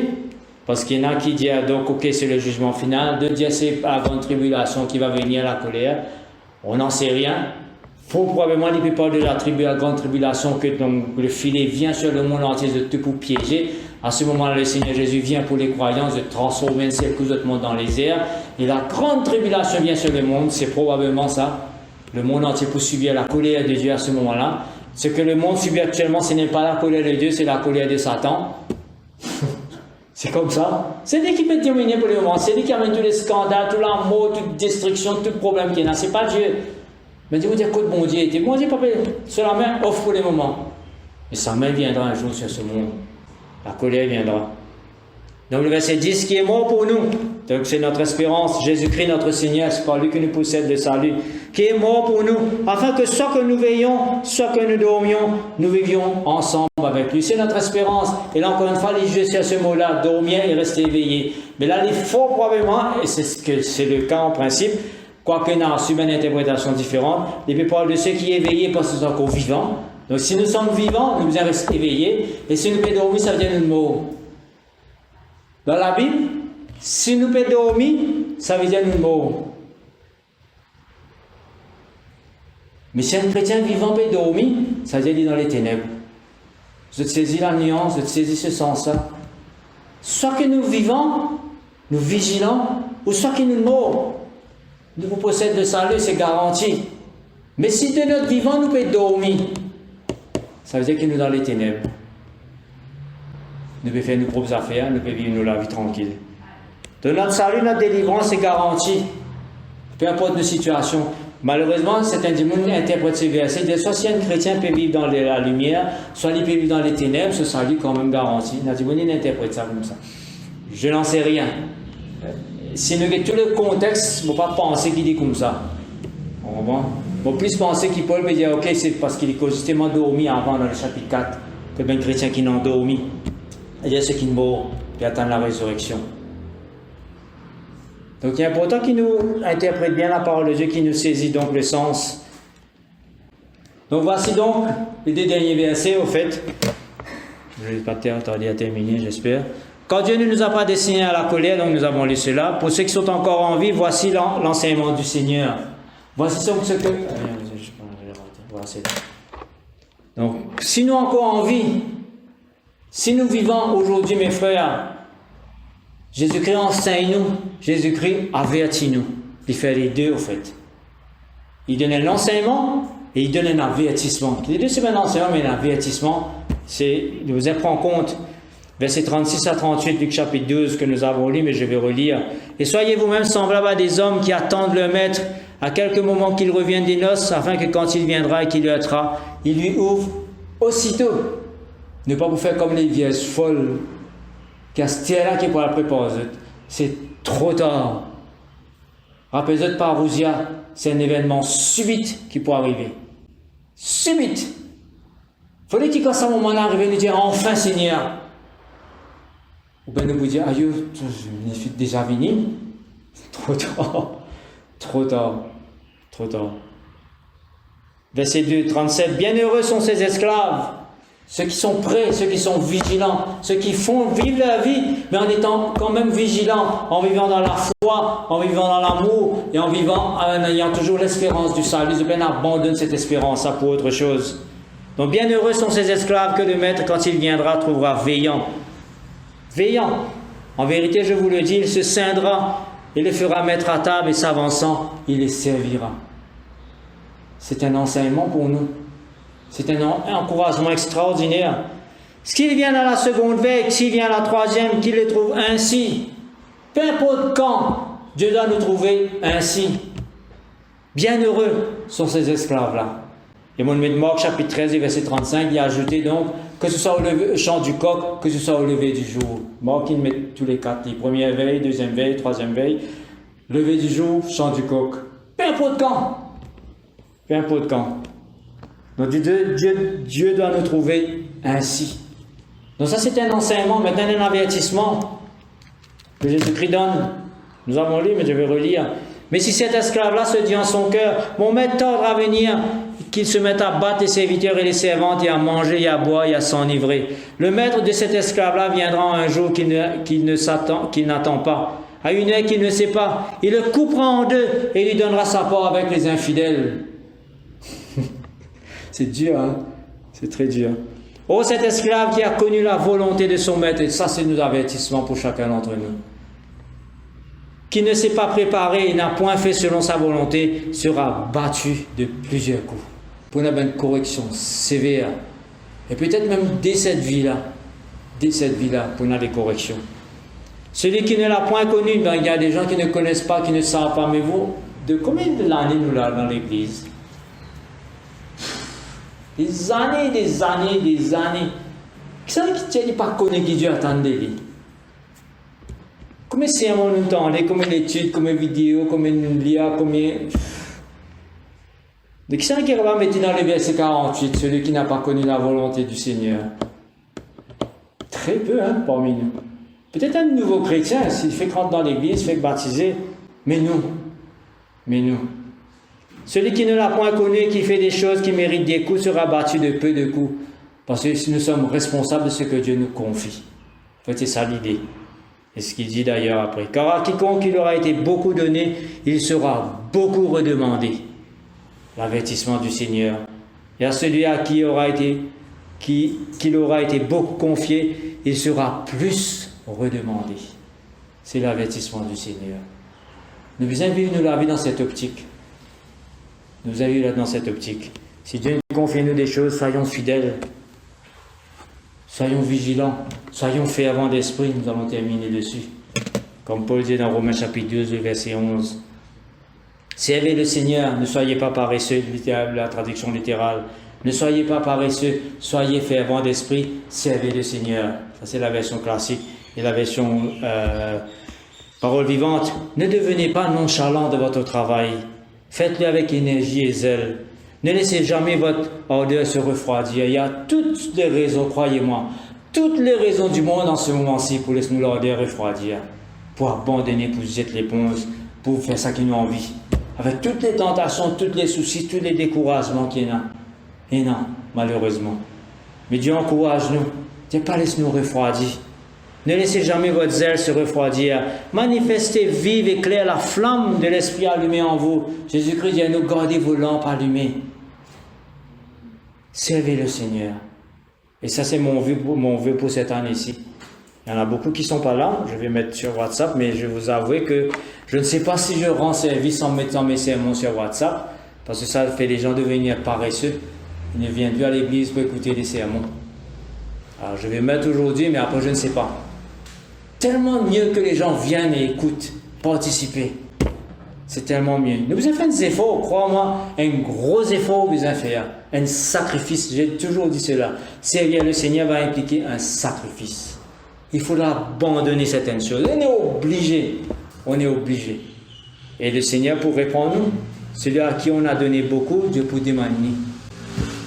parce qu'il y en a qui disent donc ok c'est le jugement final, d'autres disent c'est la grande tribulation qui va venir, la colère. On n'en sait rien. Faut probablement il peut parler de la grande tribulation que donc, le filet vient sur le monde entier de tout pour piéger. À ce moment-là, le Seigneur Jésus vient pour les croyants de transformer quelques autres mondes dans les airs. Et la grande tribulation vient sur le monde, c'est probablement ça. Le monde entier pour subir la colère de Dieu à ce moment-là. Ce que le monde subit actuellement, ce n'est pas la colère de Dieu, c'est la colère de Satan. C'est comme ça. C'est lui qui peut terminer pour le moment. C'est lui qui amène tous les scandales, tout l'amour, toute destruction, tout problème qu'il y a. Ce n'est pas Dieu. Mais Dieu vous dit que bon Dieu était. Bon Dieu, papa, sur la main, offre pour le moment. Et sa main viendra un jour sur ce monde. La colère viendra. Donc le verset 10, qui est mort pour nous. Donc c'est notre espérance, Jésus-Christ notre Seigneur, c'est par lui que nous possède le salut. Qui est mort pour nous, afin que soit que nous veillions, soit que nous dormions, nous vivions ensemble avec lui. C'est notre espérance. Et là encore une fois, les juifs, c'est à ce mot-là, dormir et rester éveillé. Mais là, il faut probablement, et c'est le cas en principe, quoique nous avons subi une interprétation différente, il parle de ceux qui sont éveillés parce qu'ils sont encore vivants. Donc si nous sommes vivants, nous devons rester éveillés. Et si nous pouvons dormir, ça veut dire nous mort. Dans la Bible, si nous pouvons dormir, ça veut dire nous mort. Mais si un chrétien vivant peut dormir, ça veut dire qu'il est dans les ténèbres. Je te saisis la nuance, je te saisis ce sens-là. Soit que nous vivons, nous vigilons, ou soit que nous morts. Nous possédons le salut, c'est garanti. Mais si de notre vivant, nous pouvons dormir, ça veut dire que nous sommes dans les ténèbres. Nous pouvons faire nos propres affaires, nous pouvons vivre la vie tranquille. De notre salut, notre délivrance est garantie. Peu importe nos situations. Malheureusement, certains démons interprètent ces versets. Ils disent, soit si un chrétien peut vivre dans la lumière, soit il peut vivre dans les ténèbres, ce salut est quand même garanti. Les démons interprètent ça comme ça. Je n'en sais rien. Si nous avons tout le contexte, il ne faut pas penser qu'il dit comme ça. On va plus penser qu'il peut dire, ok, c'est parce qu'il est justement dormi avant dans le chapitre 4, que bien chrétien qui n'ont dormi. Il y a ceux qui meurent et attendent la résurrection. Donc il est important qu'il nous interprète bien la parole de Dieu, qu'il nous saisit donc le sens. Donc voici donc les deux derniers versets, au fait. Je ne vais pas tarder à terminer, j'espère. Quand Dieu ne nous a pas destinés à la colère, donc nous avons lu cela. Pour ceux qui sont encore en vie, voici l'enseignement du Seigneur. Voici ce que... Donc, si nous encore en vie, si nous vivons aujourd'hui, mes frères, Jésus-Christ enseigne-nous, Jésus-Christ avertit-nous. Il fait les deux, au fait. Il donne l'enseignement et il donne un avertissement. Les deux, c'est pas un enseignement, mais un avertissement. Il vous prend compte. Versets 36 à 38 du chapitre 12 que nous avons lu, mais je vais relire. « Et soyez vous-même semblables à des hommes qui attendent leur maître à quelques moments qu'il revienne des noces, afin que quand il viendra et qu'il le hâtera, il lui ouvre aussitôt. » Ne pas vous faire comme les vieilles folles, qui a ce là qui est pour la préparer. C'est trop tard. Rappelez-vous par Rousia, c'est un événement subite qui peut arriver. Subite. Il fallait qu'il, quand ce moment-là arrive, nous dire enfin Seigneur. Ou bien nous vous dire, aïe, je suis déjà venu. Trop tard. Trop tard. Trop tard. Verset 2, 37. Bienheureux sont ces esclaves, ceux qui sont prêts, ceux qui sont vigilants, ceux qui font vivre la vie, mais en étant quand même vigilants, en vivant dans la foi, en vivant dans l'amour, et en ayant toujours l'espérance du salut. Ils abandonnent cette espérance pour autre chose. Donc bienheureux sont ces esclaves que le maître, quand il viendra, trouvera veillant. Veillant. En vérité, je vous le dis, il se scindra et les fera mettre à table et s'avançant, il les servira. C'est un enseignement pour nous. C'est un encouragement extraordinaire. S'il vient à la seconde veille, s'il vient à la troisième, qu'il les trouve ainsi. Peu importe quand, Dieu doit nous trouver ainsi. Bienheureux sont ces esclaves-là. Et mon de Marc, chapitre 13, verset 35, il a ajouté donc que ce soit au chant du coq, que ce soit au lever du jour. Marc, il met tous les quatre, les première veille, deuxième veille, troisième veille, lever du jour, chant du coq. Peu importe quand. Peu importe quand. Donc Dieu doit nous trouver ainsi. Donc ça c'est un enseignement, maintenant un avertissement que Jésus-Christ donne. Nous avons lu, mais je vais relire. Mais si cet esclave-là se dit en son cœur, mon maître tarde à venir, qu'il se mette à battre les serviteurs et les servantes et à manger et à boire et à s'enivrer. Le maître de cet esclave-là viendra un jour qu'il n'attend pas, à une heure qu'il ne sait pas. Il le coupera en deux et lui donnera sa part avec les infidèles. C'est dur, hein? C'est très dur. Oh, cet esclave qui a connu la volonté de son maître, et ça c'est nos avertissements pour chacun d'entre nous, qui ne s'est pas préparé et n'a point fait selon sa volonté, sera battu de plusieurs coups. Pour une correction sévère. Et peut-être même dès cette vie-là, pour une des corrections. Celui qui ne l'a point connu, ben, il y a des gens qui ne connaissent pas, qui ne savent pas, mais vous, de combien d'années nous l'avons dans l'église? Des années. Qui ça qui ne pas connaît qui Dieu attendait lui? Combien c'est à mon entendre, combien d'études, combien de vidéos, combien de liens, combien... De qui c'est qui va mettre dans le verset 48, celui qui n'a pas connu la volonté du Seigneur? Très peu, hein, parmi nous. Peut-être un nouveau chrétien, s'il fait rentrer dans l'église, fait baptiser, mais nous. Celui qui ne l'a point connu, qui fait des choses qui méritent des coups, sera battu de peu de coups. Parce que nous sommes responsables de ce que Dieu nous confie. En fait, c'est ça l'idée. Et ce qu'il dit d'ailleurs après. Car à quiconque il aura été beaucoup donné, il sera beaucoup redemandé. L'avertissement du Seigneur. Et à celui à qui qu'il aura été beaucoup confié, il sera plus redemandé. C'est l'avertissement du Seigneur. Nous vous invitons la vie dans cette optique. Nous avons là dans cette optique. Si Dieu nous confie nous des choses, soyons fidèles. Soyons vigilants. Soyons fervents d'esprit. Nous allons terminer dessus. Comme Paul dit dans Romains chapitre 12, verset 11. Servez le Seigneur, ne soyez pas paresseux, la traduction littérale. Ne soyez pas paresseux, soyez fervents d'esprit, servez le Seigneur. Ça c'est la version classique. Et la version parole vivante. Ne devenez pas nonchalants de votre travail. Faites-le avec énergie et zèle. Ne laissez jamais votre ardeur se refroidir. Il y a toutes les raisons, croyez-moi, toutes les raisons du monde en ce moment-ci pour laisser nous l'ardeur refroidir, pour abandonner, pour jeter l'éponge, pour faire ça qui nous envie. Avec toutes les tentations, tous les soucis, tous les découragements qu'il y en a. Et non, malheureusement. Mais Dieu encourage-nous. Dieu pas laisse-nous refroidir. Ne laissez jamais votre zèle se refroidir. Manifestez vive et claire la flamme de l'Esprit allumée en vous. Jésus-Christ dit à nous, gardez vos lampes allumées. Servez le Seigneur. Et ça, c'est mon vœu pour cette année-ci. Il y en a beaucoup qui ne sont pas là. Je vais mettre sur WhatsApp, mais je vais vous avouer que je ne sais pas si je rends service en mettant mes sermons sur WhatsApp, parce que ça fait les gens devenir paresseux. Ils ne viennent plus à l'église pour écouter des sermons. Alors, je vais mettre aujourd'hui, mais après, je ne sais pas. Tellement mieux que les gens viennent et écoutent, participent. C'est tellement mieux. Nous vous avez fait des efforts, crois-moi, un gros effort vous avez fait, un sacrifice. J'ai toujours dit cela. Servir le Seigneur va impliquer un sacrifice. Il faudra abandonner certaines choses. On est obligé. On est obligé. Et le Seigneur pour répondre, celui à qui on a donné beaucoup, Dieu pour demander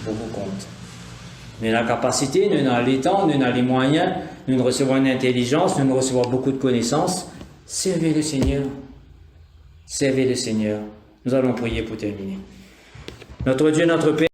beaucoup compte. Nous avons la capacité, nous avons les temps, nous avons les moyens, nous recevons une intelligence, nous recevons beaucoup de connaissances. Servez le Seigneur. Servez le Seigneur. Nous allons prier pour terminer. Notre Dieu, notre Père,